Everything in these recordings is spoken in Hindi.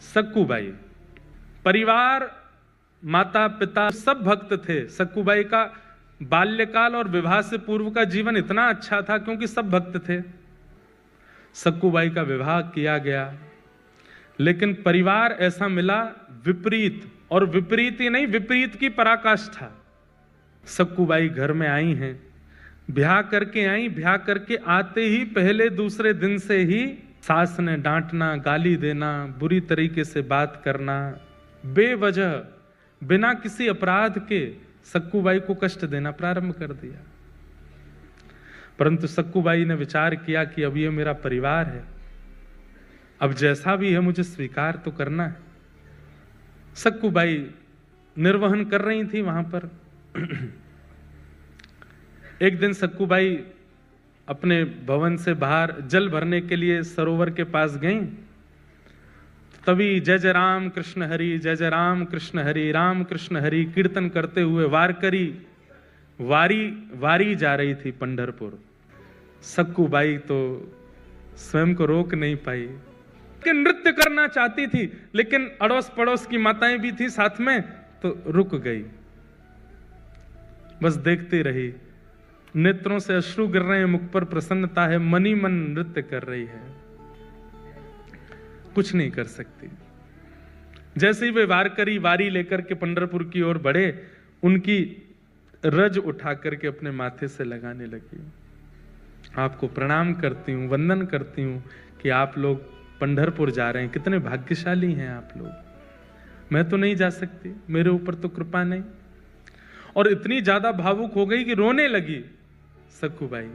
सक्कूबाई परिवार, माता पिता सब भक्त थे। सक्कूबाई का बाल्यकाल और विवाह से पूर्व का जीवन इतना अच्छा था क्योंकि सब भक्त थे। सक्कूबाई का विवाह किया गया, लेकिन परिवार ऐसा मिला विपरीत, और विपरीत ही नहीं, विपरीत की पराकाष्ठा। सक्कूबाई घर में आई हैं, ब्याह करके आई, ब्याह करके आते ही पहले दूसरे दिन से ही सास ने डांटना, गाली देना, बुरी तरीके से बात करना, बेवजह बिना किसी अपराध के सक्कूबाई को कष्ट देना प्रारंभ कर दिया। परंतु सक्कूबाई ने विचार किया कि अब ये मेरा परिवार है, अब जैसा भी है मुझे स्वीकार तो करना है। सक्कूबाई निर्वहन कर रही थी वहां पर। एक दिन सक्कूबाई अपने भवन से बाहर जल भरने के लिए सरोवर के पास गईं। तभी जय जय राम कृष्ण हरि, जय जय राम कृष्ण हरि, राम कृष्ण हरि कीर्तन करते हुए वारकरी वारी जा रही थी पंढरपुर। सक्कूबाई तो स्वयं को रोक नहीं पाई कि नृत्य करना चाहती थी, लेकिन अड़ोस पड़ोस की माताएं भी थी साथ में, तो रुक गई, बस देखती रही। नेत्रों से अश्रु गिर रहे हैं, मुख पर प्रसन्नता है, मनी मन नृत्य कर रही है, कुछ नहीं कर सकती। जैसे ही वे वारकरी वारी लेकर के पंढरपुर की ओर बढ़े, उनकी रज उठा करके अपने माथे से लगाने लगी। आपको प्रणाम करती हूं, वंदन करती हूं कि आप लोग पंढरपुर जा रहे हैं, कितने भाग्यशाली हैं आप लोग, मैं तो नहीं जा सकती, मेरे ऊपर तो कृपा नहीं। और इतनी ज्यादा भावुक हो गई कि रोने लगी सक्कूबाई।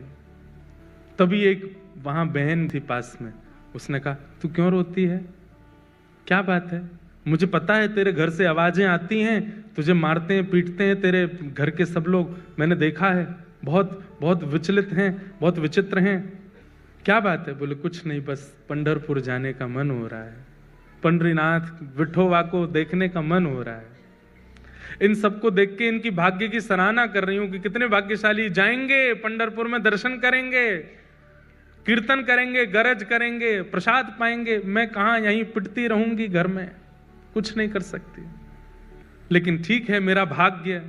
तभी एक वहां बहन थी पास में, उसने कहा तू क्यों रोती है, क्या बात है, मुझे पता है तेरे घर से आवाजें आती हैं, तुझे मारते हैं पीटते हैं तेरे घर के सब लोग, मैंने देखा है, बहुत बहुत विचलित हैं, बहुत विचित्र हैं, क्या बात है। बोले कुछ नहीं, बस पंढरपुर जाने का मन हो रहा है, पंढरीनाथ विठोबा को देखने का मन हो रहा है। इन सबको देख के इनकी भाग्य की सराहना कर रही हूं कि कितने भाग्यशाली, जाएंगे पंढरपुर में, दर्शन करेंगे, कीर्तन करेंगे, गरज करेंगे, प्रसाद पाएंगे, मैं कहां यहीं पिटती रहूंगी घर में, कुछ नहीं कर सकती। लेकिन ठीक है, मेरा भाग्य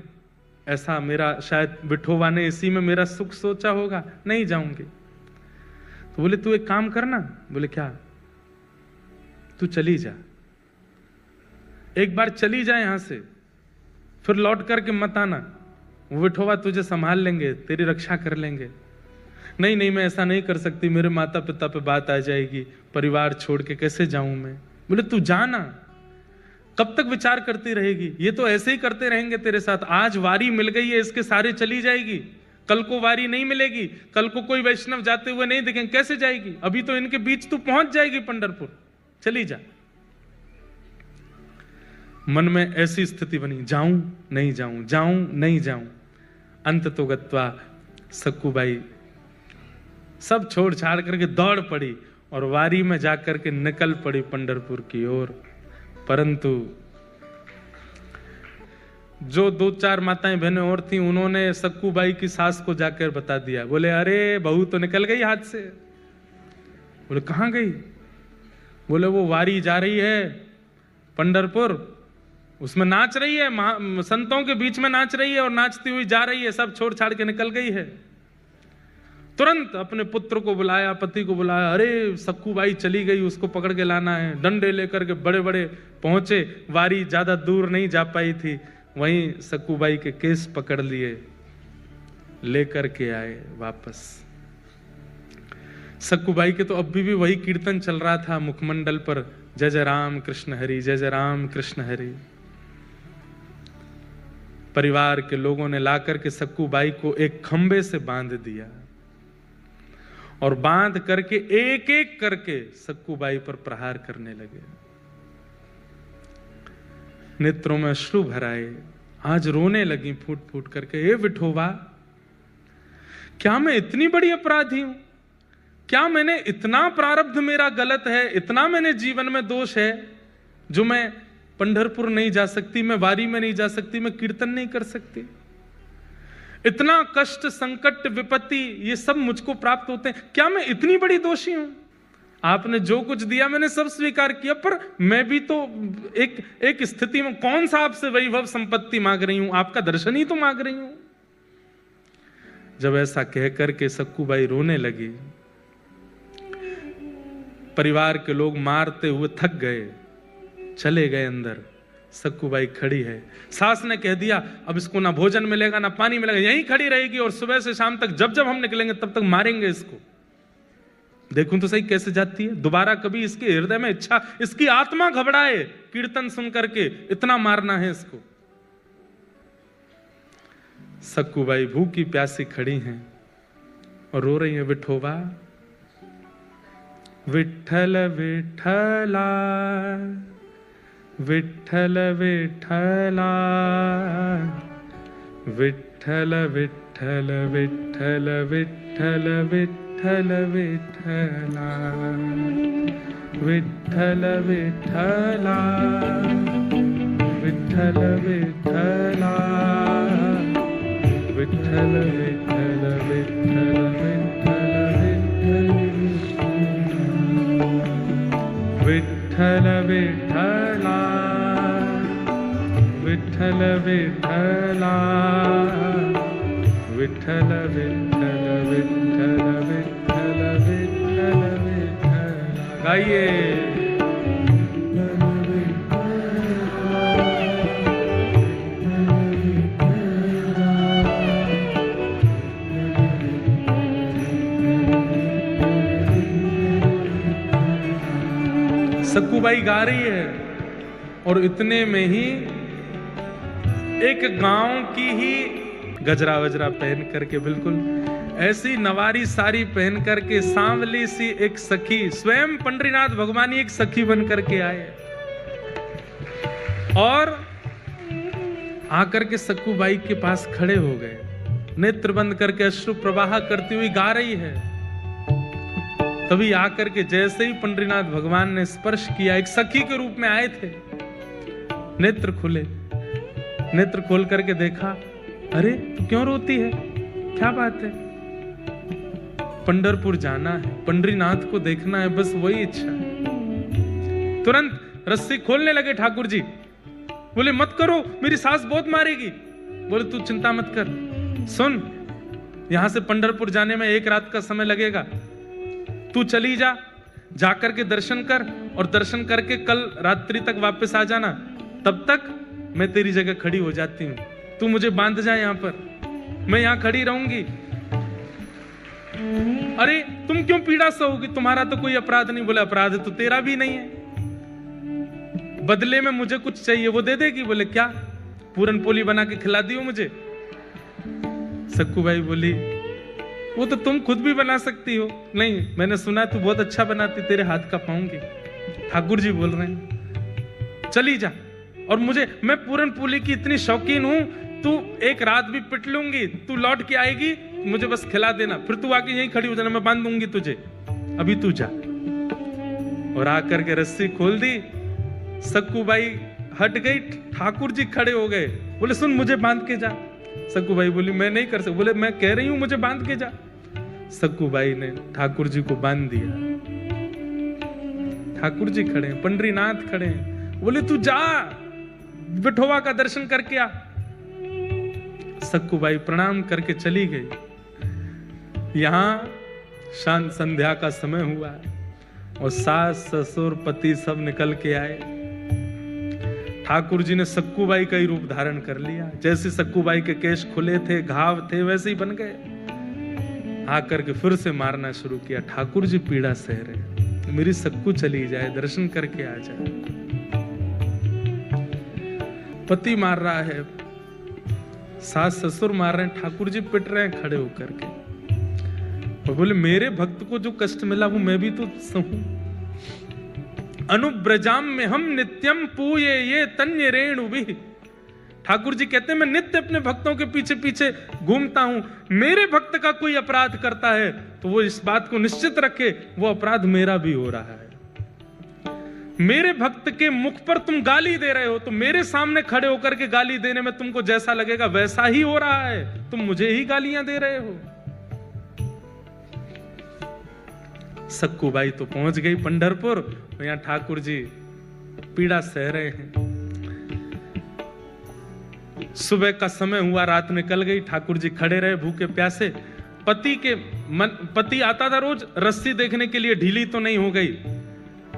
ऐसा, मेरा शायद विठोबा ने इसी में मेरा सुख सोचा होगा, नहीं जाऊंगी। तो बोले तू एक काम करना। बोले क्या? तू चली जा, एक बार चली जा यहां से, फिर लौट करके मत आना, वो विठोबा तुझे संभाल लेंगे, तेरी रक्षा कर लेंगे। नहीं नहीं, मैं ऐसा नहीं कर सकती, मेरे माता पिता पे बात आ जाएगी, परिवार छोड़ के कैसे जाऊं मैं। बोले तू जाना, कब तक विचार करती रहेगी, ये तो ऐसे ही करते रहेंगे तेरे साथ। आज वारी मिल गई है, इसके सारे चली जाएगी, कल को वारी नहीं मिलेगी, कल को कोई वैष्णव जाते हुए नहीं दिखेंगे, कैसे जाएगी, अभी तो इनके बीच तू पहुंच जाएगी पंढरपुर, चली जा। मन में ऐसी स्थिति बनी, जाऊं नहीं जाऊं, जाऊं नहीं जाऊं। अंत तो गत्वा सक्कूबाई सब छोड़ छाड़ करके दौड़ पड़ी और वारी में जाकर के निकल पड़ी पंढरपुर की ओर। परंतु जो 2-4 माताएं बहनें और थी, उन्होंने सक्कूबाई की सास को जाकर बता दिया। बोले अरे बहू तो निकल गई हाथ से। बोले कहां गई? बोले वो वारी जा रही है पंढरपुर, उसमें नाच रही है, संतों के बीच में नाच रही है और नाचती हुई जा रही है, सब छोड़ छाड़ के निकल गई है। तुरंत अपने पुत्र को बुलाया, पति को बुलाया, अरे सक्कूबाई चली गई, उसको पकड़ के लाना है। डंडे लेकर के बड़े बड़े पहुंचे, वारी ज्यादा दूर नहीं जा पाई थी, वहीं सक्कूबाई के केस पकड़ लिए, लेकर के आए वापस। सक्कूबाई के तो अभी भी वही कीर्तन चल रहा था मुखमंडल पर, जय जय राम कृष्ण हरि, जय जय राम कृष्ण हरि। परिवार के लोगों ने लाकर के सक्कूबाई को एक खंबे से बांध दिया और बांध करके एक एक करके सक्कूबाई पर प्रहार करने लगे। नेत्रों में अश्रु भराए, आज रोने लगी फूट फूट करके, हे विठोबा, क्या मैं इतनी बड़ी अपराधी हूं? क्या मैंने इतना प्रारब्ध मेरा गलत है, इतना मैंने जीवन में दोष है जो मैं पंढरपुर नहीं जा सकती, मैं वारी में नहीं जा सकती, मैं कीर्तन नहीं कर सकती? इतना कष्ट, संकट, विपत्ति, ये सब मुझको प्राप्त होते हैं, क्या मैं इतनी बड़ी दोषी हूं? आपने जो कुछ दिया मैंने सब स्वीकार किया, पर मैं भी तो एक स्थिति में, कौन सा आपसे वैभव संपत्ति मांग रही हूं, आपका दर्शन ही तो मांग रही हूं। जब ऐसा कह करके सक्कूबाई रोने लगी, परिवार के लोग मारते हुए थक गए, चले गए अंदर। सक्कूबाई खड़ी है, सास ने कह दिया अब इसको ना भोजन मिलेगा ना पानी मिलेगा, यहीं खड़ी रहेगी और सुबह से शाम तक जब जब हम निकलेंगे तब तक मारेंगे इसको। देखूं तो सही कैसे जाती है, दोबारा कभी इसके हृदय में इच्छा, इसकी आत्मा घबराए कीर्तन सुन करके, इतना मारना है इसको। सक्कूबाई भूखी प्यासी खड़ी हैं और रो रही है, विठोबा विठ्ठल विठ्ठला विठ्ठल विठ्ठला विठ्ठल विठ्ठल विठ्ठल विठ्ठल विठ्ठल विठ्ठला विठ्ठल विठ्ठला विठ्ठल विठ्ठला विठ्ठल विठ्ठल विठ्ठल विठ्ठल विठ्ठला विठ्ठल विठ्ठला विठ्ठल विठ्ठल विठ्ठल विठ्ठल विठ्ठल विठ्ठला। गाइए। सक्कूबाई गा रही है और इतने में ही एक गांव की ही गजरा वजरा पहन करके, बिल्कुल ऐसी नवारी साड़ी पहन करके सांवली सी एक सखी, स्वयं पंडरीनाथ भगवान एक सखी बन करके आए और आकर के सक्कूबाई के पास खड़े हो गए, नेत्र बंद करके अश्रु प्रवाह करती हुई गा रही है। तभी आकर के जैसे ही पंडरीनाथ भगवान ने स्पर्श किया, एक सखी के रूप में आए थे, नेत्र खुले, नेत्र खोल करके देखा, अरे तू क्यों रोती है, क्या बात है? पंढरपुर जाना है, पंडरीनाथ को देखना है, बस वही इच्छा है। तुरंत रस्सी खोलने लगे ठाकुर जी, बोले मत करो, मेरी सास बहुत मारेगी। बोले तू चिंता मत कर, सुन यहां से पंढरपुर जाने में 1 रात का समय लगेगा, तू चली जा, जाकर के दर्शन कर और दर्शन करके कल रात्रि तक वापस आ जाना, तब तक मैं तेरी जगह खड़ी हो जाती हूं, तू मुझे बांध जा यहां पर, मैं यहां खड़ी रहूंगी। अरे तुम क्यों पीड़ा सहोगी, तुम्हारा तो कोई अपराध नहीं। बोले अपराध तो तेरा भी नहीं है, बदले में मुझे कुछ चाहिए, वो दे देगी। बोले क्या? पूरन पोली बना के खिला दियो मुझे। सक्कूबाई बोली वो तो तुम खुद भी बना सकती हो। नहीं, मैंने सुना तू बहुत अच्छा बनाती, तेरे हाथ का पाऊंगी। ठाकुर जी बोल रहे हैं चली जा, और मैं पूरन पोली की इतनी शौकीन हूं, तू 1 रात भी पिट लूंगी, तू लौट के आएगी, मुझे बस खिला देना, फिर तू आके यहीं खड़ी हो जाना, मैं बांध दूंगी तुझे, अभी तू जा। और आकर के रस्सी खोल दी, सक्कूबाई हट गई, ठाकुर जी खड़े हो गए, बोले सुन मुझे बांध के जा। सक्कूबाई बोली मैं नहीं कर सकती। बोले मैं कह रही हूं मुझे बांध के जा। सक्कूबाई ने ठाकुर जी को बांध दिया। ठाकुर जी खड़े हैं, पंडरीनाथ खड़े हैं, बोले तू जा, विठोबा का दर्शन करके आ। सक्कूबाई प्रणाम करके चली गई। यहां शांत संध्या का समय हुआ और सास ससुर पति सब निकल के आए। ठाकुर जी ने सक्कूबाई का ही रूप धारण कर लिया, जैसे सक्कूबाई के केश खुले थे, घाव थे, वैसे ही बन गए। आकर के फिर से मारना शुरू किया। ठाकुर जी पीड़ा सह रहे, मेरी सक्कू चली जाए, दर्शन करके आ जाए। पति मार रहा है, सास ससुर मार रहे हैं, ठाकुर जी पिट रहे हैं खड़े होकर के, और बोले मेरे भक्त को जो कष्ट मिला वो मैं भी तो सहूं। अनुब्रजाम में हम नित्यम पूये ये तन्य रेणु भी। ठाकुर जी कहते हैं मैं नित्य अपने भक्तों के पीछे पीछे घूमता हूं, मेरे भक्त का कोई अपराध करता है तो वो इस बात को निश्चित रखे वो अपराध मेरा भी हो रहा है। मेरे भक्त के मुख पर तुम गाली दे रहे हो तो मेरे सामने खड़े होकर के गाली देने में तुमको जैसा लगेगा वैसा ही हो रहा है, तुम मुझे ही गालियां दे रहे हो। सक्कूबाई तो पहुंच गई पंढरपुर, यहाँ ठाकुर जी पीड़ा सह रहे हैं। सुबह का समय हुआ, रात निकल गई, ठाकुर जी खड़े रहे भूखे प्यासे। पति आता था रोज रस्सी देखने के लिए, ढीली तो नहीं हो गई।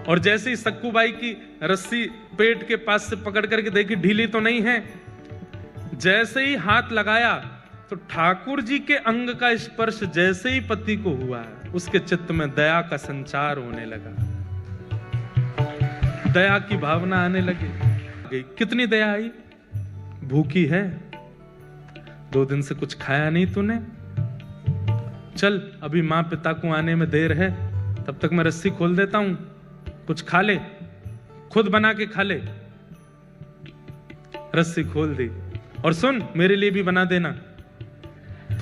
और जैसे ही सक्कूबाई की रस्सी पेट के पास से पकड़ करके देखी, ढीली तो नहीं है, जैसे ही हाथ लगाया तो ठाकुर जी के अंग का स्पर्श जैसे ही पति को हुआ, उसके चित्त में दया का संचार होने लगा, दया की भावना आने लगी। कितनी दया आई, भूखी है, 2 दिन से कुछ खाया नहीं तूने, चल अभी मां पिता को आने में देर है, तब तक मैं रस्सी खोल देता हूं, कुछ खा ले, खुद बना के खा ले। रस्सी खोल दी, और सुन मेरे लिए भी बना देना।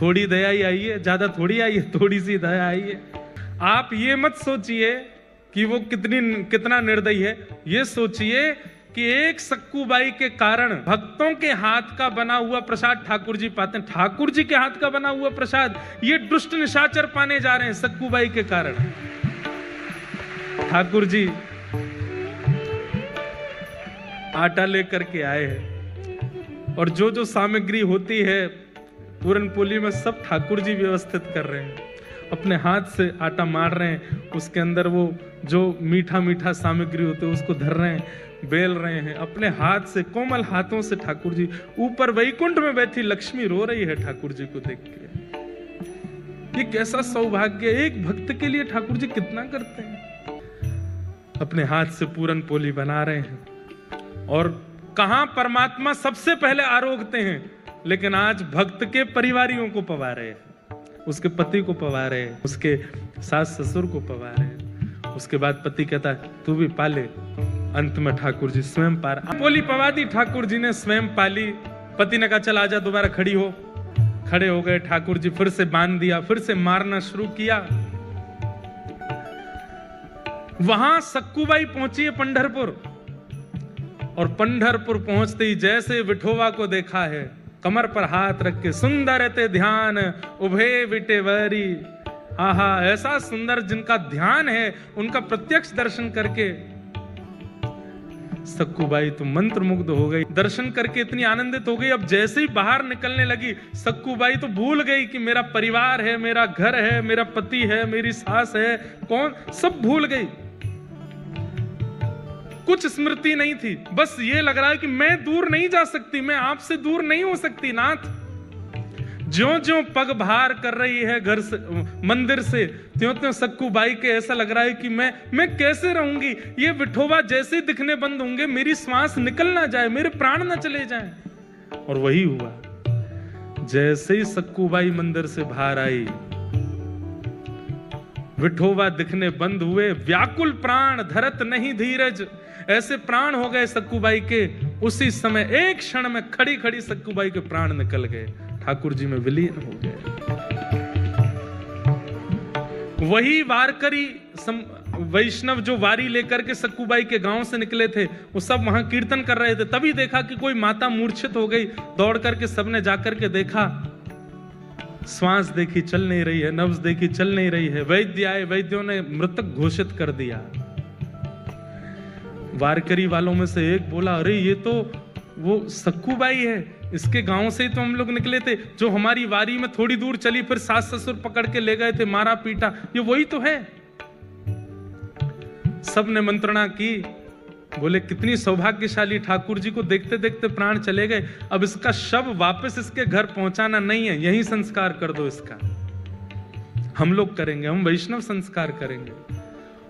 थोड़ी दया ही आई है, ज्यादा थोड़ी आई है, थोड़ी सी दया आई है। आप ये मत सोचिए कि वो कितना निर्दयी है, ये सोचिए कि एक सक्कूबाई के कारण भक्तों के हाथ का बना हुआ प्रसाद ठाकुर जी पाते हैं। ठाकुर जी के हाथ का बना हुआ प्रसाद ये दुष्ट निशाचर पाने जा रहे हैं सक्कूबाई के कारण। ठाकुर जी आटा लेकर के आए हैं, और जो जो सामग्री होती है पूरन पोली में सब ठाकुर जी व्यवस्थित कर रहे हैं। अपने हाथ से आटा मार रहे हैं, उसके अंदर वो जो मीठा मीठा सामग्री होते है उसको धर रहे हैं, बेल रहे हैं अपने हाथ से, कोमल हाथों से। ठाकुर जी ऊपर वैकुंठ में बैठी लक्ष्मी रो रही है ठाकुर जी को देख के। ये कैसा सौभाग्य, एक भक्त के लिए ठाकुर जी कितना करते हैं। अपने हाथ से पूरन पोली बना रहे हैं, और कहां परमात्मा सबसे पहले आरोगते हैं, लेकिन आज भक्त के परिवारियों को पवा रहे हैं, उसके पति को पवा रहे हैं, उसके सास ससुर को पवा रहे हैं। उसके बाद पति कहता है तू भी पाले, अंत में ठाकुर जी स्वयं पार पोली पवा दी, ठाकुर जी ने स्वयं पाली। पति ने कहा चल आजा, दोबारा खड़ी हो। खड़े हो गए, ठाकुर जी फिर से बांध दिया, फिर से मारना शुरू किया। वहां सक्कूबाई पहुंची है पंढरपुर, और पंढरपुर पहुंचते ही जैसे विठोवा को देखा है, कमर पर हाथ रख के सुंदर ते ध्यान उभे विटेवरी। आहा, ऐसा सुंदर जिनका ध्यान है, उनका प्रत्यक्ष दर्शन करके सक्कूबाई तो मंत्र मुग्ध हो गई, दर्शन करके इतनी आनंदित हो गई। अब जैसे ही बाहर निकलने लगी, सक्कूबाई तो भूल गई कि मेरा परिवार है, मेरा घर है, मेरा पति है, मेरी सास है, कौन, सब भूल गई। कुछ स्मृति नहीं थी, बस ये लग रहा है कि मैं दूर नहीं जा सकती, मैं आपसे दूर नहीं हो सकती नाथ। ज्यों ज्यों पग बाहर कर रही है घर से, मंदिर से, त्यों त्यों सक्कूबाई के ऐसा लग रहा है कि मैं कैसे रहूंगी। ये विठोबा जैसे दिखने बंद होंगे, मेरी श्वास निकल ना जाए, मेरे प्राण ना चले जाएं। और वही हुआ, जैसे ही सक्कूबाई मंदिर से बाहर आई, विठोबा दिखने बंद हुए। व्याकुल प्राण धरत नहीं धीरज, ऐसे प्राण हो गए सक्कूबाई के। उसी समय एक क्षण में खड़ी खड़ी सक्कूबाई के प्राण निकल गए, ठाकुर जी में विलीन हो गए। वही वारकरी वैष्णव जो वारी लेकर के सक्कूबाई के गांव से निकले थे, वो सब वहां कीर्तन कर रहे थे। तभी देखा कि कोई माता मूर्छित हो गई। दौड़ करके सबने जाकर के देखा, श्वास देखी चल नहीं रही है, नब्ज देखी चल नहीं रही है। वैद्य आए, वैद्यों ने मृतक घोषित कर दिया। वारकरी वालों में से एक बोला, अरे ये तो वो सक्कूबाई है, इसके गांव से ही तो हम लोग निकले थे, जो हमारी वारी में थोड़ी दूर चली, फिर सास ससुर पकड़ के ले गए थे, मारा पीटा, ये वही तो है। सब ने मंत्रणा की, बोले कितनी सौभाग्यशाली, ठाकुर जी को देखते देखते प्राण चले गए। अब इसका शव वापस इसके घर पहुंचाना नहीं है, यही संस्कार कर दो इसका, हम लोग करेंगे, हम वैष्णव संस्कार करेंगे।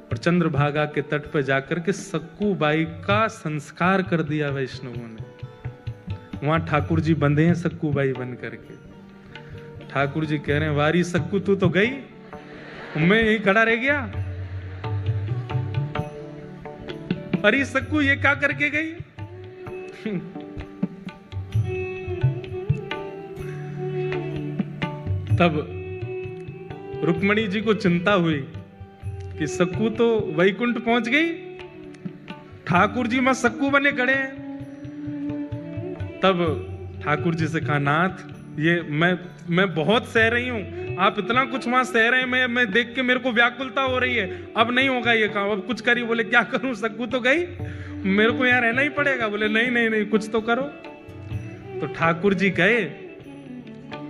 और चंद्रभागा के तट पर जाकर के सक्कूबाई का संस्कार कर दिया वैष्णवों ने। वहां ठाकुर जी बंधे हैं सक्कूबाई बन करके। ठाकुर जी कह रहे हैं, वारी सक्कू तू तो गई, मैं यही खड़ा रह गया। अरे सक्कू ये क्या करके गई? तब रुक्मणी जी को चिंता हुई कि सक्कू तो वैकुंठ पहुंच गई, ठाकुर जी मां सक्कू बने खड़े हैं। तब ठाकुर जी से कहा, नाथ ये मैं बहुत सह रही हूं, आप इतना कुछ वहां सह रहे हैं, मैं देख के मेरे को व्याकुलता हो रही है, अब नहीं होगा ये काम, अब कुछ करिए। बोले क्या करूं, सक्कू तो गई, मेरे को यहाँ रहना ही पड़ेगा। बोले नहीं नहीं नहीं, कुछ तो करो। तो ठाकुर जी गए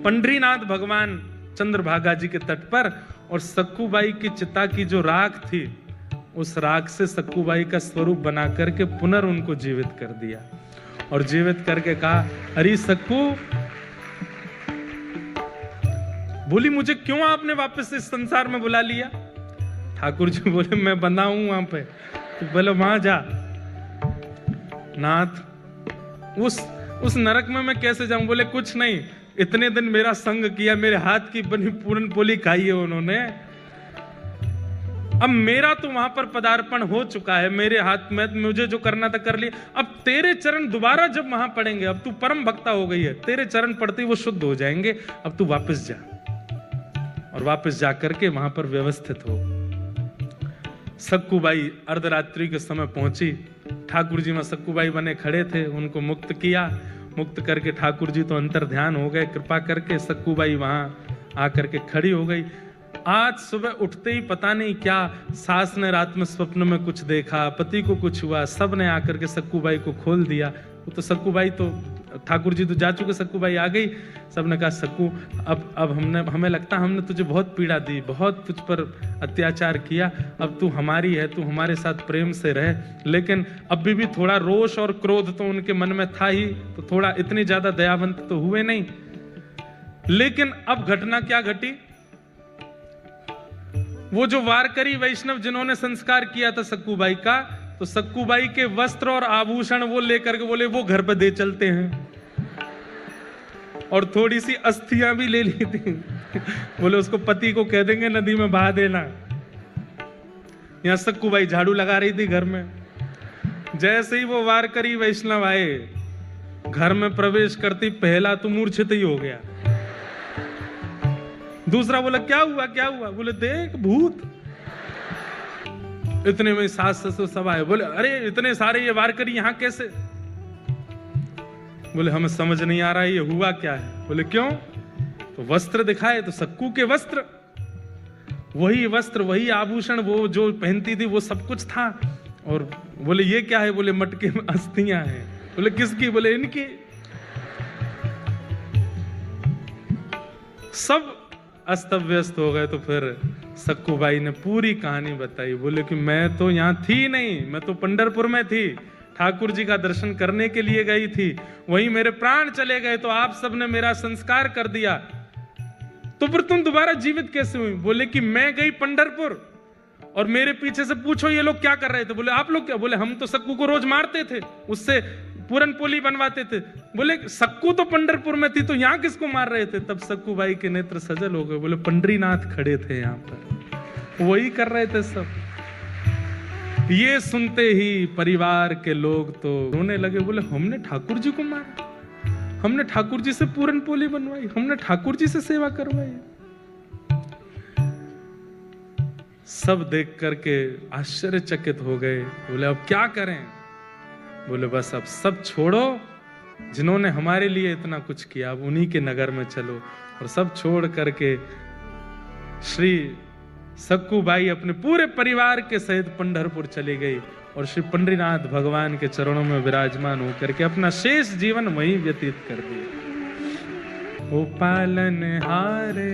पंडरीनाथ भगवान चंद्रभागा जी के तट पर, और सक्कूबाई की चिता की जो राख थी, उस राख से सक्कूबाई का स्वरूप बना करके पुनः उनको जीवित कर दिया, और जीवित करके कहा, अरे सक्कू, बोली मुझे क्यों आपने वापस इस संसार में बुला लिया? ठाकुर जी बोले मैं बंधा हूं वहां पे। तो बोले वहां जा। नाथ उस नरक में मैं कैसे जाऊं? बोले कुछ नहीं, इतने दिन मेरा संग किया, मेरे हाथ की बनी पूरन पोली खाई है उन्होंने, अब मेरा तो वहां पर पदार्पण हो चुका है, मेरे हाथ में मुझे जो करना था कर लिया। अब तेरे चरण दोबारा जब वहां पड़ेंगे, अब तू परम भक्ता हो गई है, तेरे चरण पड़ते ही वो शुद्ध हो जाएंगे, अब तू वापस जा। और वापस जाकर के वहां पर व्यवस्थित हो। सक्कूबाई अर्धरात्रि के समय पहुंची, ठाकुर जी में सक्कूबाई बने खड़े थे, उनको मुक्त किया। मुक्त करके ठाकुर जी तो अंतर ध्यान हो गए, कृपा करके सक्कूबाई वहां आकर के खड़ी हो गई। आज सुबह उठते ही पता नहीं क्या सास ने रात में स्वप्न में कुछ देखा, पति को कुछ हुआ, सब ने आकर के सक्कूबाई को खोल दिया। वो तो सक्कूबाई तो ठाकुर जी तो जा चुके, सक्कूबाई आ गई। सबने कहा सक्कू, अब हमें लगता हमने तुझे बहुत पीड़ा दी, बहुत तुझ पर अत्याचार किया, अब तू हमारी है, तू हमारे साथ प्रेम से रह। लेकिन अभी भी थोड़ा रोष और क्रोध तो उनके मन में था ही, तो थोड़ा इतनी ज्यादा दयावंत तो हुए नहीं। लेकिन अब घटना क्या घटी, वो जो वारकरी वैष्णव जिन्होंने संस्कार किया था सक्कूबाई का, तो सक्कूबाई के वस्त्र और आभूषण वो लेकर के बोले वो घर पे दे चलते हैं, और थोड़ी सी अस्थियां भी ले ली थी। बोले उसको पति को कह देंगे नदी में बहा देना। यहां सक्कूबाई झाड़ू लगा रही थी घर में। जैसे ही वो वारकरी वैष्णव आए, घर में प्रवेश करती पहला तो मूर्छित ही हो गया। दूसरा बोला क्या हुआ क्या हुआ? बोले देख भूत। इतने में सास ससुर सब आए, बोले अरे इतने सारे ये वारकरी यहां कैसे? बोले हमें समझ नहीं आ रहा है ये हुआ क्या है। बोले क्यों? तो वस्त्र दिखाए तो सक्कू के वस्त्र, वही वस्त्र वही आभूषण वो जो पहनती थी वो सब कुछ था। और बोले ये क्या है? बोले मटके में अस्थियां हैं। बोले किसकी? बोले इनकी। सब अस्त व्यस्त हो गए। तो फिर सक्कूबाई ने पूरी कहानी बताई। बोले कि मैं तो यहां थी नहीं, मैं तो पंढरपुर में थी, ठाकुर जी का दर्शन करने के लिए गई थी, वहीं मेरे प्राण चले गए, तो आप सबने मेरा संस्कार कर दिया, तो फिर तुम दोबारा जीवित कैसे हुई? बोले कि मैं गई पंढरपुर और मेरे पीछे से पूछो ये लोग क्या कर रहे थे। बोले आप लोग क्या? बोले हम तो सक्कू को रोज मारते थे, उससे पूरन पोली बनवाते थे। बोले सक्कू तो पंढरपुर में थी, तो यहां किसको मार रहे थे? तब सक्कूबाई के नेत्र सजल हो गए। बोले पंडरीनाथ खड़े थे यहां पर, वही कर रहे थे सब। ये सुनते ही परिवार के लोग तो रोने लगे। बोले हमने ठाकुर जी को मारा, हमने ठाकुर जी से पूरन पोली बनवाई, हमने ठाकुर जी से सेवा करवाई। सब देख करके आश्चर्यचकित हो गए। बोले अब क्या करें? बोले बस अब सब छोड़ो, जिन्होंने हमारे लिए इतना कुछ किया, अब उन्हीं के नगर में चलो। और सब छोड़ करके श्री सक्कूबाई अपने पूरे परिवार के सहित पंढरपुर चली गई और श्री पंडरीनाथ भगवान के चरणों में विराजमान होकर के अपना शेष जीवन वहीं व्यतीत कर दिया। ओ पालन हारे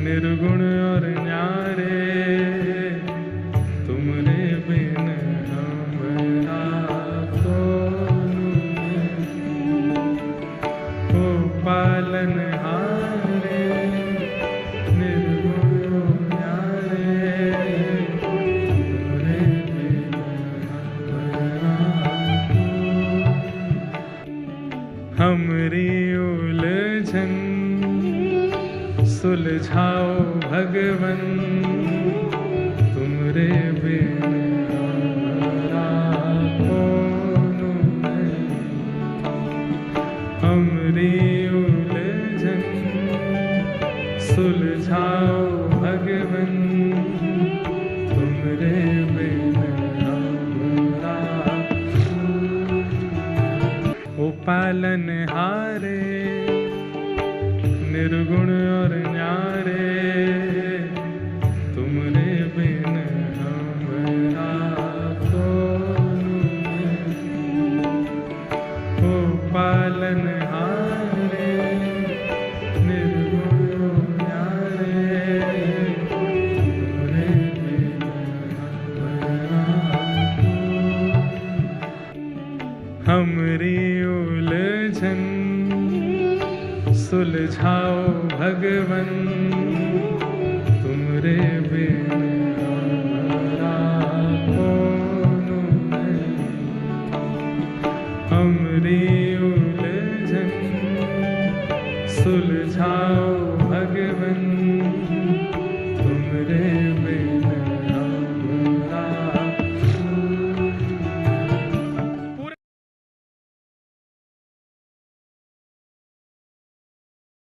निर्गुण और न्यारे, तुमरे बिन हमरा कौन। ओ पालन हारे निर्गुण और न्यारे, तुमरे बिन हमरा कौन। हमरी उलझन सुलझाओ भगवन, तुमरे बिन हमरा कौन नहीं। हमरी उलझन सुलझाओ भगवन, तुमरे बिन हमरा। ओ पालन हारे निर्गुण और सुलझाओ भगवन तुमरे बिन हमारा कौन नहीं। हमरी उलझन सुलझाओ भगवन तुमरे